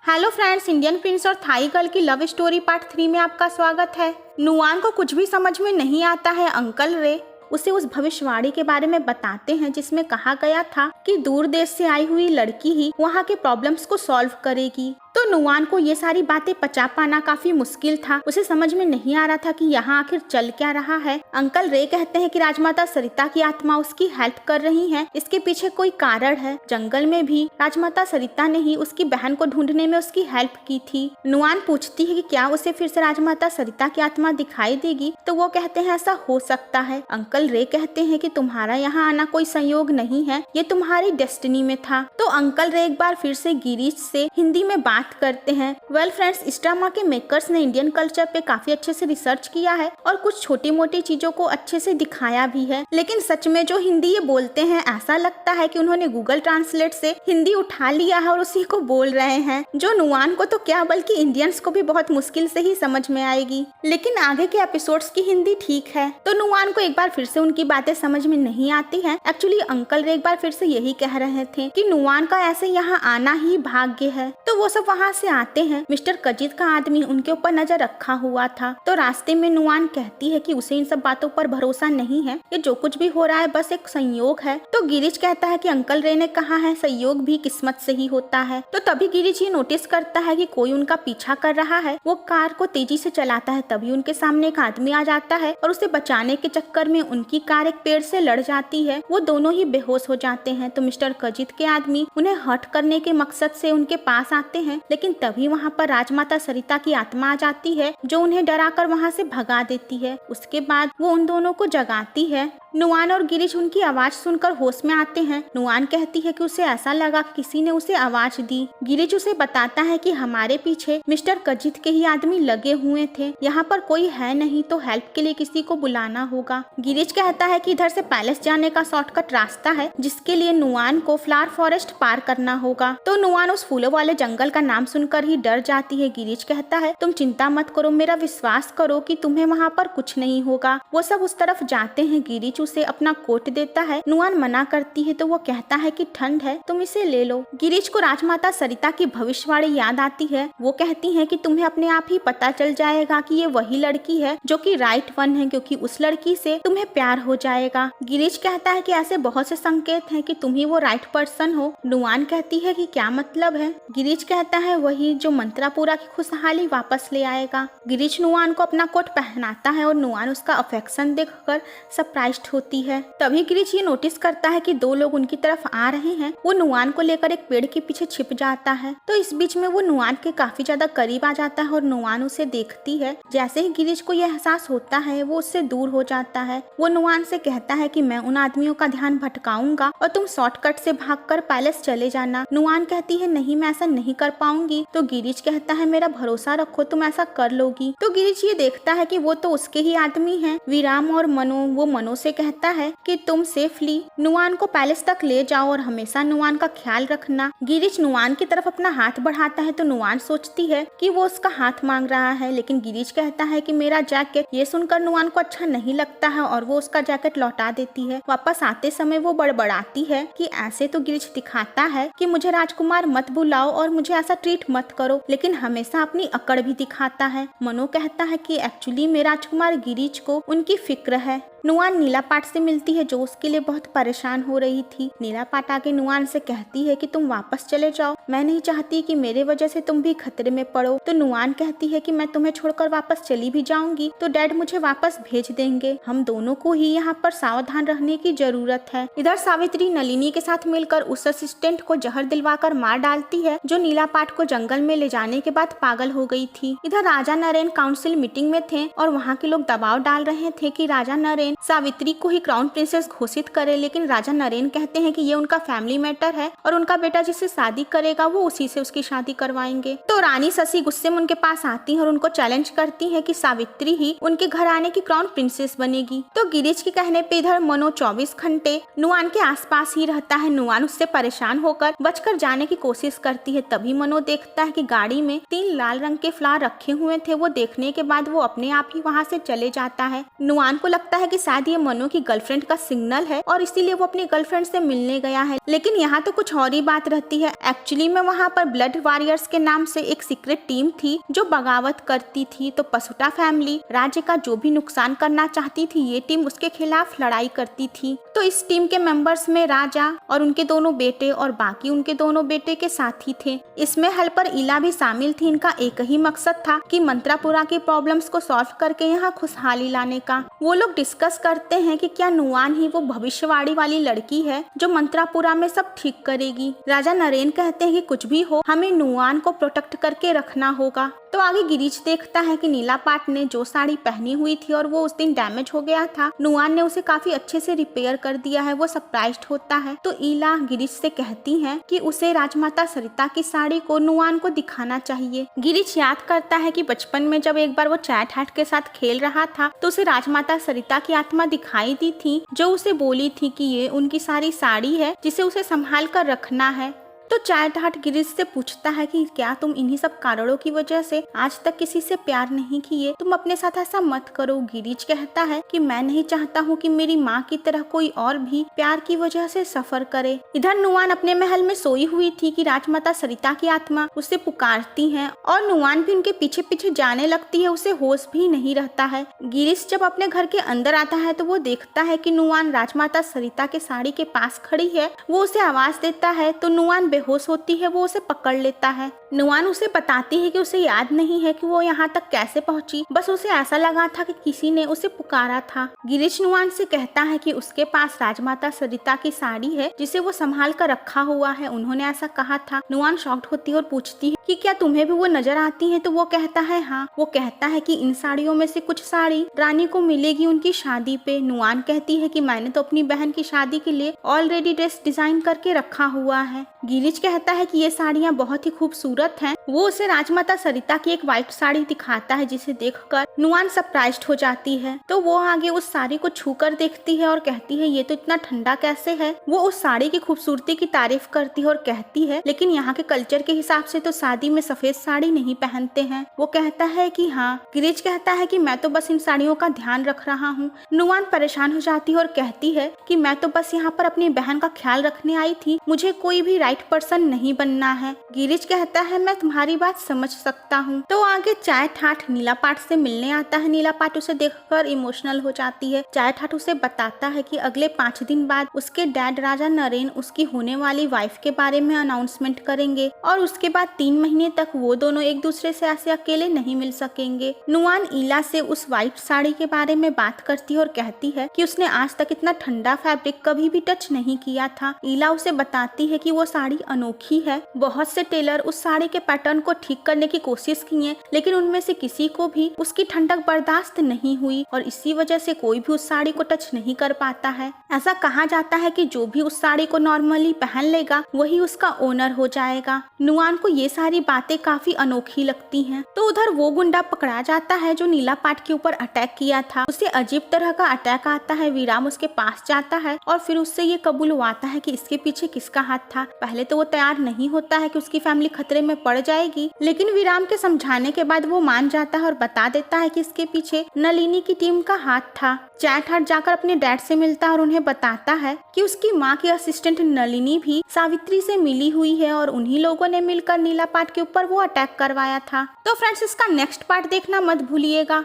Hello friends, Indian Prince और Thai girl की love story part 3 में आपका स्वागत है। नुआन को कुछ भी समझ में नहीं आता है। अंकल रे उसे उस भविष्यवाणी के बारे में बताते हैं जिसमें कहा गया था कि दूर देश से आई हुई लड़की ही वहाँ के प्रॉब्लम्स को सॉल्व करेगी। तो नुआन को ये सारी बातें पचा पाना काफी मुश्किल था। उसे समझ में नहीं आ रहा था कि यहाँ आखिर चल क्या रहा है। अंकल रे कहते हैं कि राजमाता सरिता की आत्मा उसकी हेल्प कर रही है, इसके पीछे कोई कारण है। जंगल में भी राजमाता सरिता ने ही उसकी बहन को ढूंढने में उसकी हेल्प की थी। नुआन पूछती है कि क्या उसे फिर से राजमाता सरिता की आत्मा दिखाई देगी, तो वो कहते हैं ऐसा हो सकता है। अंकल रे कहते हैं कि तुम्हारा यहाँ आना कोई संयोग नहीं है, ये तुम्हारी डेस्टिनी में था। तो अंकल रे एक बार फिर से गिरीश से हिंदी में बात करते हैं। वेल फ्रेंड्स, इस ड्रामा के मेकर्स ने इंडियन कल्चर पे काफी अच्छे से रिसर्च किया है और कुछ छोटी मोटी चीजों को अच्छे से दिखाया भी है। लेकिन सच में जो हिंदी ये बोलते हैं, ऐसा लगता है कि उन्होंने गूगल ट्रांसलेट से हिंदी उठा लिया है और उसी को बोल रहे हैं, जो नुआन को तो क्या बल्कि इंडियंस को भी बहुत मुश्किल से ही समझ में आएगी। लेकिन आगे के एपिसोड्स की हिंदी ठीक है। तो नुआन को एक बार फिर से उनकी बातें समझ में नहीं आती है। एक्चुअली अंकल रे एक बार फिर से यही कह रहे थे कि नुआन का ऐसे यहाँ आना ही भाग्य है। तो वो सब वहाँ से आते हैं। मिस्टर कजित का आदमी उनके ऊपर नजर रखा हुआ था। तो रास्ते में नुआन कहती है कि उसे इन सब बातों पर भरोसा नहीं है, ये जो कुछ भी हो रहा है बस एक संयोग है। तो गिरीश कहता है कि अंकल रे ने कहा है संयोग भी किस्मत से ही होता है। तो तभी गिरीश ये नोटिस करता है कि कोई उनका पीछा कर रहा है। वो कार को तेजी से चलाता है, तभी उनके सामने एक आदमी आ जाता है और उसे बचाने के चक्कर में उनकी कार एक पेड़ से लड़ जाती है। वो दोनों ही बेहोश हो जाते हैं। तो मिस्टर कजित के आदमी उन्हें हर्ट करने के मकसद से उनके पास आते हैं, लेकिन तभी वहाँ पर राजमाता सरिता की आत्मा आ जाती है, जो उन्हें डराकर वहाँ से भगा देती है। उसके बाद वो उन दोनों को जगाती है। नुआन और गिरीश उनकी आवाज सुनकर होश में आते हैं। नुआन कहती है कि उसे ऐसा लगा किसी ने उसे आवाज दी। गिरीश उसे बताता है कि हमारे पीछे मिस्टर कजित के ही आदमी लगे हुए थे, यहाँ पर कोई है नहीं, तो हेल्प के लिए किसी को बुलाना होगा। गिरीश कहता है कि इधर से पैलेस जाने का शॉर्टकट रास्ता है, जिसके लिए नुआन को फ्लावर फॉरेस्ट पार करना होगा। तो नुआन उस फूलों वाले जंगल का नाम सुनकर ही डर जाती है। गिरीश कहता है तुम चिंता मत करो, मेरा विश्वास करो कि तुम्हें वहाँ पर कुछ नहीं होगा। वो सब उस तरफ जाते हैं। गिरीश उसे अपना कोट देता है। नुआन मना करती है तो वो कहता है कि ठंड है, तुम इसे ले लो। गिरीश को राजमाता सरिता की भविष्यवाणी याद आती है। वो कहती है कि तुम्हें अपने आप ही पता चल जाएगा कि ये वही लड़की है जो कि राइट वन है, क्योंकि उस लड़की से तुम्हें प्यार हो जाएगा। गिरीश कहता है कि ऐसे बहुत से संकेत हैं कि तुम ही वो राइट पर्सन हो। नुआन कहती है कि क्या मतलब है। गिरीश कहता है वही जो मंत्रापुरा की खुशहाली वापस ले आएगा। गिरीश नुआन को अपना कोट पहनाता है और नुआन उसका अफेक्शन देखकर सरप्राइज्ड होती है। तभी गिरीश ये नोटिस करता है कि दो लोग उनकी तरफ आ रहे हैं। वो नुआन को लेकर एक पेड़ के पीछे छिप जाता है। तो इस बीच में वो नुआन के काफी ज्यादा करीब आ जाता है और नुआन उसे देखती है। जैसे ही गिरीश को यह एहसास होता है, वो उससे दूर हो जाता है। वो नुआन से कहता है कि मैं उन आदमियों का ध्यान भटकाऊंगा और तुम शॉर्टकट से भागकर पैलेस चले जाना। नुआन कहती है नहीं, मैं ऐसा नहीं कर पाऊंगी। तो गिरीश कहता है मेरा भरोसा रखो, तुम ऐसा कर लोगी। तो गिरीश ये देखता है कि वो तो उसके ही आदमी हैं, विराम और मनो। वो मनो से कहता है कि तुम सेफली नुआन को पैलेस तक ले जाओ और हमेशा नुआन का ख्याल रखना। गिरीश नुआन की तरफ अपना हाथ बढ़ाता है तो नुआन सोचती है कि वो उसका हाथ मांग रहा है, लेकिन गिरीश कहता है कि मेरा जैकेट। ये सुनकर नुआन को अच्छा नहीं लगता है और वो उसका जैकेट लौटा देती है। वापस आते समय वो बड़बड़ाती है कि ऐसे तो गिरीश दिखाता है कि मुझे राजकुमार मत बुलाओ और मुझे ऐसा ट्रीट मत करो, लेकिन हमेशा अपनी अकड़ भी दिखाता है। मनो कहता है कि एक्चुअली मेरा राजकुमार गिरीश को उनकी फिक्र है। नुआन नीला पाट से मिलती है जो उसके लिए बहुत परेशान हो रही थी। नीला पाट आके नुआन से कहती है कि तुम वापस चले जाओ, मैं नहीं चाहती कि मेरे वजह से तुम भी खतरे में पड़ो। तो नुआन कहती है कि मैं तुम्हें छोड़कर वापस चली भी जाऊंगी तो डैड मुझे वापस भेज देंगे, हम दोनों को ही यहाँ पर सावधान रहने की जरूरत है। इधर सावित्री नलिनी के साथ मिलकर उस असिस्टेंट को जहर दिलवाकर मार डालती है, जो नीला पाट को जंगल में ले जाने के बाद पागल हो गई थी। इधर राजा नरेन काउंसिल मीटिंग में थे और वहाँ के लोग दबाव डाल रहे थे कि राजा नरेन सावित्री को ही क्राउन प्रिंसेस घोषित करे, लेकिन राजा नरेन कहते हैं कि ये उनका फैमिली मैटर है और उनका बेटा जिससे शादी करेगा वो उसी से उसकी शादी करवाएंगे। तो रानी शशि गुस्से में उनके पास आती है और उनको चैलेंज करती है कि सावित्री ही उनके घर आने की क्राउन प्रिंसेस बनेगी। तो गिरीश के कहने पे इधर मनो 24 घंटे नुआन के आसपास ही रहता है। नुआन उससे परेशान होकर बचकर जाने की कोशिश करती है। तभी मनो देखता है कि गाड़ी में 3 लाल रंग के फ्लावर रखे हुए थे। वो देखने के बाद वो अपने आप ही वहाँ से चले जाता है। नुआन को लगता है कि शायद ये मनु की गर्लफ्रेंड का सिग्नल है और इसीलिए वो अपनी गर्लफ्रेंड से मिलने गया है। लेकिन यहाँ तो कुछ और ही बात रहती है। एक्चुअली में वहाँ पर ब्लड वॉरियर्स के नाम से एक सीक्रेट टीम थी जो बगावत करती थी। तो पसुटा फैमिली राज्य का जो भी नुकसान करना चाहती थी ये टीम उसके खिलाफ लड़ाई करती थी। तो इस टीम के मेंबर्स में राजा और उनके दोनों बेटे और बाकी उनके दोनों बेटे के साथी थे। इसमें हेल्पर इला भी शामिल थी। इनका एक ही मकसद था कि मंत्रापुरा के प्रॉब्लम्स को सॉल्व करके यहाँ खुशहाली लाने का। वो लोग डिस्कस करते हैं कि क्या नुआन ही वो भविष्यवाणी वाली लड़की है जो मंत्रापुरा में सब ठीक करेगी। राजा नरेन कहते हैं कि कुछ भी हो हमें नुआन को प्रोटेक्ट करके रखना होगा। तो आगे गिरीश देखता है कि नीला पाट ने जो साड़ी पहनी हुई थी और वो उस दिन डैमेज हो गया था, नुआन ने उसे काफी अच्छे से रिपेयर कर दिया है। वो सरप्राइज्ड होता है। तो ईला गिरीश से कहती है कि उसे राजमाता सरिता की साड़ी को नुआन को दिखाना चाहिए। गिरीश याद करता है कि बचपन में जब एक बार वो चैट हाट के साथ खेल रहा था तो उसे राजमाता सरिता की आत्मा दिखाई दी थी जो उसे बोली थी कि ये उनकी सारी साड़ी है जिसे उसे संभाल कर रखना है। तो चैट हाट गिरीश से पूछता है कि क्या तुम इन्हीं सब कारणों की वजह से आज तक किसी से प्यार नहीं किए? तुम अपने साथ ऐसा मत करो। गिरीश कहता है कि मैं नहीं चाहता हूँ कि मेरी माँ की तरह कोई और भी प्यार की वजह से सफर करे। इधर नुआन अपने महल में सोई हुई थी कि राजमाता सरिता की आत्मा उसे पुकारती है और नुआन भी उनके पीछे पीछे जाने लगती है। उसे होश भी नहीं रहता है। गिरीश जब अपने घर के अंदर आता है तो वो देखता है कि नुआन राजमाता सरिता के साड़ी के पास खड़ी है। वो उसे आवाज देता है तो नुआन बेहोश होती है। वो उसे पकड़ लेता है। नुआन उसे बताती है कि उसे याद नहीं है कि वो यहाँ तक कैसे पहुँची, बस उसे ऐसा लगा था कि किसी ने उसे पुकारा था। गिरीश नुआन से कहता है कि उसके पास राजमाता सरिता की साड़ी है जिसे वो संभाल कर रखा हुआ है। उन्होंने ऐसा कहा था। नुआन शॉक्ड होती है और पूछती है कि क्या तुम्हें भी वो नजर आती है? तो वो कहता है हाँ। वो कहता है कि इन साड़ियों में से कुछ साड़ी रानी को मिलेगी उनकी शादी पे। नुआन कहती है कि मैंने तो अपनी बहन की शादी के लिए ऑलरेडी ड्रेस डिजाइन करके रखा हुआ है। गिरीश कहता है कि ये साड़ियाँ बहुत ही खूबसूरत हैं। वो उसे राजमाता सरिता की एक व्हाइट साड़ी दिखाता है जिसे देखकर नुआन सरप्राइज्ड हो जाती है। तो वो आगे उस साड़ी को छूकर देखती है और कहती है ये तो इतना ठंडा कैसे है। वो उस साड़ी की खूबसूरती की तारीफ करती है और कहती है लेकिन यहाँ के कल्चर के हिसाब से तो शादी में सफेद साड़ी नहीं पहनते हैं। वो कहता है कि हाँ। गिरीश कहता है कि मैं तो बस इन साड़ियों का ध्यान रख रहा हूँ। नुआन परेशान हो जाती है और कहती है कि मैं तो बस यहाँ पर अपनी बहन का ख्याल रखने आई थी, मुझे कोई भी राइट पर्सन नहीं बनना है। गिरीश कहता है मैं तुम्हारी बात समझ सकता हूँ। तो आगे चाय ठाठ नीला पाठ से मिलने आता है। नीला पाठ उसे देखकर इमोशनल हो जाती है। चाय ठाठ उसे बताता है कि अगले 5 दिन बाद उसके डैड राजा नरेन उसकी होने वाली वाइफ के बारे में अनाउंसमेंट करेंगे और उसके बाद 3 महीने तक वो दोनों एक दूसरे से ऐसे अकेले नहीं मिल सकेंगे। नुआन ईला से उस व्हाइट साड़ी के बारे में बात करती है और कहती है कि उसने आज तक इतना ठंडा फैब्रिक कभी भी टच नहीं किया था। ईला उसे बताती है कि वो साड़ी अनोखी है। बहुत से टेलर उस साड़ी के पैटर्न को ठीक करने की कोशिश किए लेकिन उनमें से किसी को भी उसकी ठंडक बर्दाश्त नहीं हुई और इसी वजह से कोई भी उस साड़ी को टच नहीं कर पाता है। ऐसा कहा जाता है कि जो भी उस साड़ी को नॉर्मली पहन लेगा वही उसका ओनर हो जाएगा। नुआन को ये सारी बातें काफी अनोखी लगती हैं। तो उधर वो गुंडा पकड़ा जाता है जो नीला पाठ के ऊपर अटैक किया था। उसे अजीब तरह का अटैक आता है। विराम उसके पास जाता है और फिर उससे ये कबूलवाता है कि इसके पीछे किसका हाथ था। पहले तो वो तैयार नहीं होता है कि उसकी फैमिली खतरे में पड़ जाएगी, लेकिन विराम के समझाने के बाद वो मान जाता है और बता देता है कि इसके पीछे नलिनी की टीम का हाथ था। चैट हट जाकर अपने डैड से मिलता है और उन्हें बताता है कि उसकी माँ की असिस्टेंट नलिनी भी सावित्री से मिली हुई है और उन्हीं लोगों ने मिलकर नीला पाठ के ऊपर वो अटैक करवाया था। तो फ्रेंड्स इसका नेक्स्ट पार्ट देखना मत भूलिएगा।